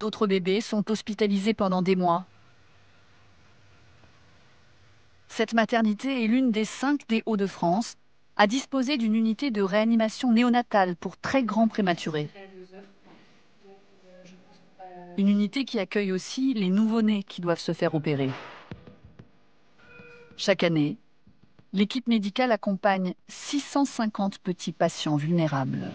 D'autres bébés sont hospitalisés pendant des mois. Cette maternité est l'une des 5 des Hauts-de-France à disposer d'une unité de réanimation néonatale pour très grands prématurés. Une unité qui accueille aussi les nouveau-nés qui doivent se faire opérer. Chaque année, l'équipe médicale accompagne 650 petits patients vulnérables.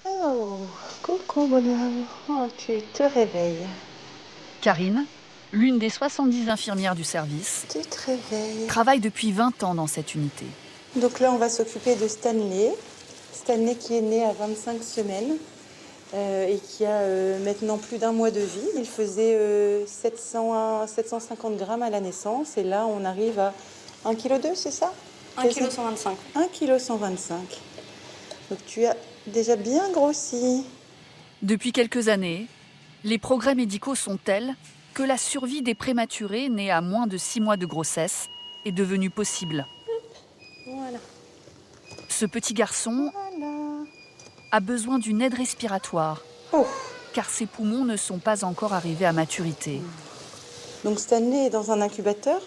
Oh, coucou bonhomme. Oh, tu te réveilles. Karine, l'une des 70 infirmières du service, Tu te réveilles. travaille depuis 20 ans dans cette unité. Donc là, on va s'occuper de Stanley. Stanley qui est né à 25 semaines et qui a maintenant plus d'1 mois de vie. Il faisait 700 à 750 grammes à la naissance. Et là, on arrive à 1,2 kg, c'est ça? 1,125 kg. 1,125 kg. Donc tu as déjà bien grossi. Depuis quelques années, les progrès médicaux sont tels que la survie des prématurés nés à moins de 6 mois de grossesse est devenue possible. Voilà. Ce petit garçon Voilà. a besoin d'une aide respiratoire, Oh. car ses poumons ne sont pas encore arrivés à maturité. Donc Stanley est dans un incubateur.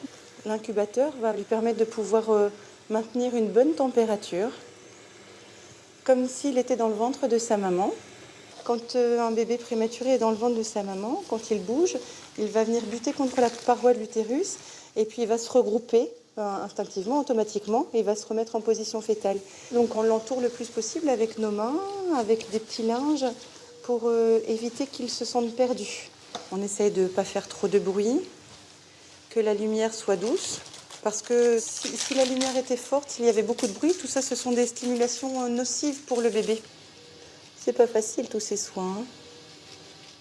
L'incubateur va lui permettre de pouvoir maintenir une bonne température, comme s'il était dans le ventre de sa maman. Quand un bébé prématuré est dans le ventre de sa maman, quand il bouge, il va venir buter contre la paroi de l'utérus et puis il va se regrouper instinctivement, automatiquement, et il va se remettre en position fétale. Donc on l'entoure le plus possible avec nos mains, avec des petits linges, pour éviter qu'il se sente perdu. On essaye de ne pas faire trop de bruit, que la lumière soit douce, parce que si la lumière était forte, s'il y avait beaucoup de bruit, tout ça, ce sont des stimulations nocives pour le bébé. C'est pas facile, tous ces soins.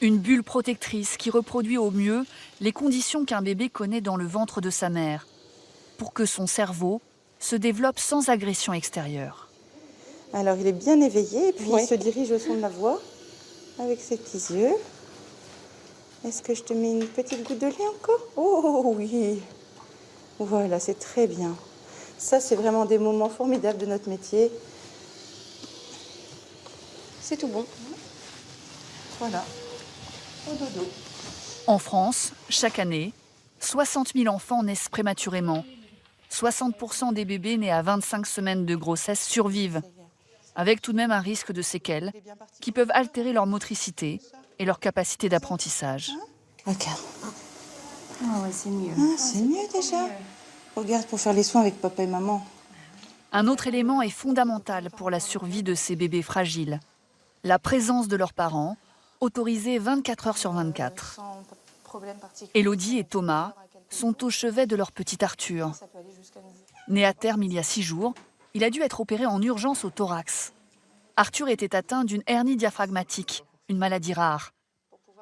Une bulle protectrice qui reproduit au mieux les conditions qu'un bébé connaît dans le ventre de sa mère, pour que son cerveau se développe sans agression extérieure. Alors, il est bien éveillé, et puis il se dirige au son de la voix, avec ses petits yeux. Est-ce que je te mets une petite goutte de lait encore? Oh oui. Voilà, c'est très bien. Ça, c'est vraiment des moments formidables de notre métier. C'est tout bon. Voilà. Au dodo. En France, chaque année, 60 000 enfants naissent prématurément. 60% des bébés nés à 25 semaines de grossesse survivent, avec tout de même un risque de séquelles qui peuvent altérer leur motricité et leur capacité d'apprentissage. Regarde. Ah ouais, c'est mieux. Ah, c'est mieux déjà. Regarde, pour faire les soins avec papa et maman. Un autre élément est fondamental pour la survie de ces bébés fragiles, la présence de leurs parents, autorisés 24 heures sur 24. Élodie et Thomas sont au chevet de leur petit Arthur. Né à terme il y a 6 jours, il a dû être opéré en urgence au thorax. Arthur était atteint d'une hernie diaphragmatique, une maladie rare.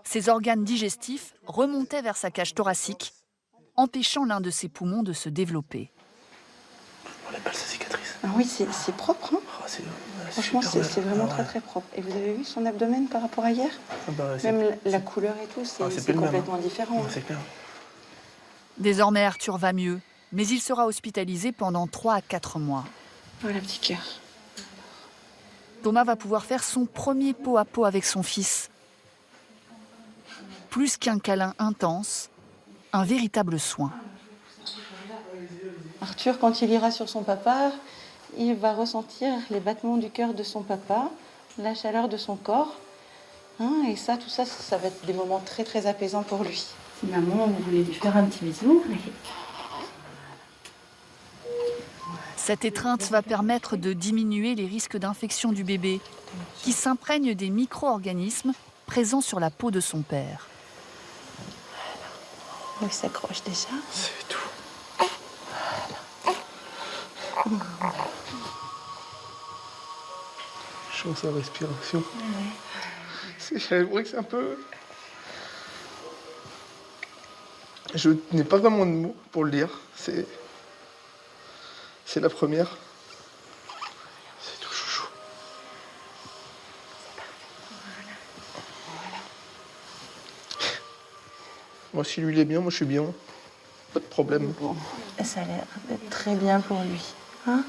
Ses organes digestifs remontaient vers sa cage thoracique, empêchant l'un de ses poumons de se développer. On appelle ça cicatrice. Ah oui, c'est propre, hein. Franchement, c'est vraiment très très propre. Et vous avez vu son abdomen par rapport à hier? Même la couleur et tout, c'est complètement différent. C'est clair. Désormais, Arthur va mieux, mais il sera hospitalisé pendant 3 à 4 mois. Voilà, petit cœur. Thomas va pouvoir faire son premier pot à pot avec son fils. Plus qu'un câlin intense, un véritable soin. Arthur, quand il ira sur son papa, il va ressentir les battements du cœur de son papa, la chaleur de son corps. Hein, et ça, tout ça, ça va être des moments très très apaisants pour lui. Si maman voulait lui faire un petit bisou. Cette étreinte va permettre de diminuer les risques d'infection du bébé, qui s'imprègne des micro-organismes présents sur la peau de son père. Il s'accroche déjà. C'est tout. Je sens sa respiration. J'avoue que c'est un peu... Je n'ai pas vraiment de mots pour le dire. C'est la première. C'est tout chouchou. Moi, si lui il est bien, moi je suis bien. Pas de problème. Bon, ça a l'air d'être très bien pour lui. Hein?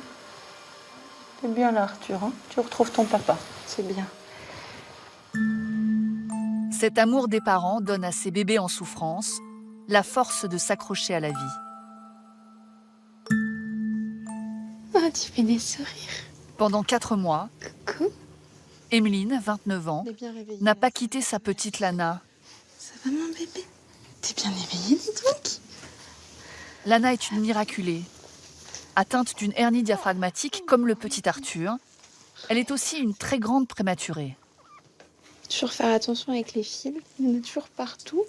T'es bien là, Arthur. Hein? Tu retrouves ton papa. C'est bien. Cet amour des parents donne à ces bébés en souffrance la force de s'accrocher à la vie. Oh, tu fais des sourires. Pendant 4 mois, Coucou. Emeline, 29 ans, n'a pas quitté sa petite Lana. Ça va mon bébé? T'es bien éveillée, dis donc. Lana est une miraculée. Atteinte d'une hernie diaphragmatique comme le petit Arthur, elle est aussi une très grande prématurée. Toujours faire attention avec les fils, il y en a toujours partout.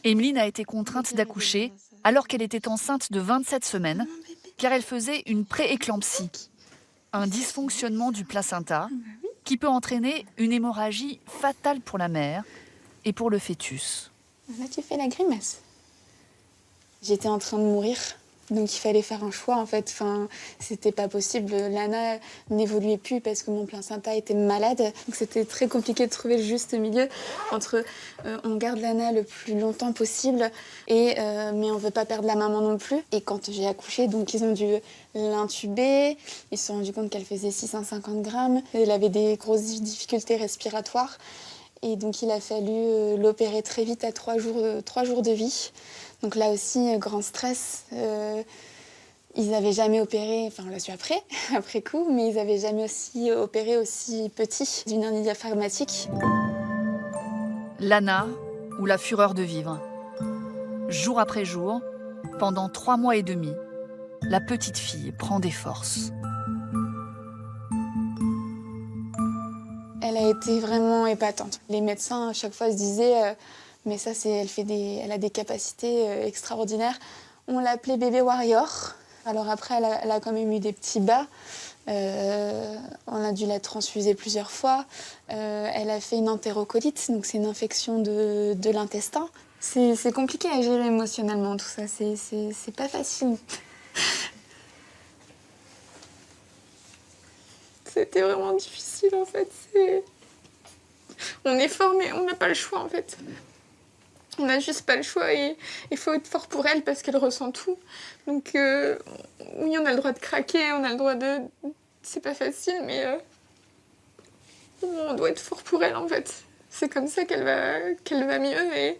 Emeline a été contrainte d'accoucher alors qu'elle était enceinte de 27 semaines, car elle faisait une prééclampsie, un dysfonctionnement du placenta qui peut entraîner une hémorragie fatale pour la mère et pour le fœtus. Là, tu fais la grimace. J'étais en train de mourir, donc il fallait faire un choix en fait. Enfin, c'était pas possible. Lana n'évoluait plus parce que mon placenta était malade. Donc c'était très compliqué de trouver le juste milieu entre on garde Lana le plus longtemps possible mais on veut pas perdre la maman non plus. Et quand j'ai accouché, donc ils ont dû l'intuber. Ils se sont rendus compte qu'elle faisait 650 grammes. Elle avait des grosses difficultés respiratoires. Et donc il a fallu l'opérer très vite à 3 jours de vie. Donc là aussi, grand stress. Ils n'avaient jamais opéré, enfin on l'a su après coup, mais ils n'avaient jamais aussi opéré aussi petit d'une hernie diaphragmatique. Lana, ou la fureur de vivre. Jour après jour, pendant 3 mois et demi, la petite fille prend des forces. Elle a été vraiment épatante. Les médecins, à chaque fois, se disaient mais ça, elle a des capacités extraordinaires. On l'appelait bébé warrior. Alors après, elle a quand même eu des petits bas. On a dû la transfuser plusieurs fois. Elle a fait une entérocolite, donc c'est une infection de l'intestin. C'est compliqué à gérer émotionnellement, tout ça. C'est pas facile. C'était vraiment difficile, en fait. On est fort, mais on n'a pas le choix, en fait. On n'a juste pas le choix et il faut être fort pour elle parce qu'elle ressent tout. Donc, oui, on a le droit de craquer, on a le droit de... C'est pas facile, mais on doit être fort pour elle, en fait. C'est comme ça qu'elle va mieux et...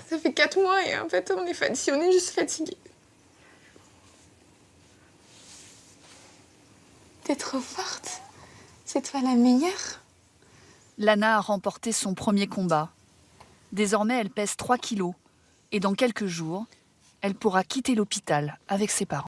Ça fait 4 mois et en fait, on est juste fatigué. T'es trop forte. C'est toi la meilleure. Lana a remporté son premier combat. Désormais, elle pèse 3 kilos et dans quelques jours, elle pourra quitter l'hôpital avec ses parents.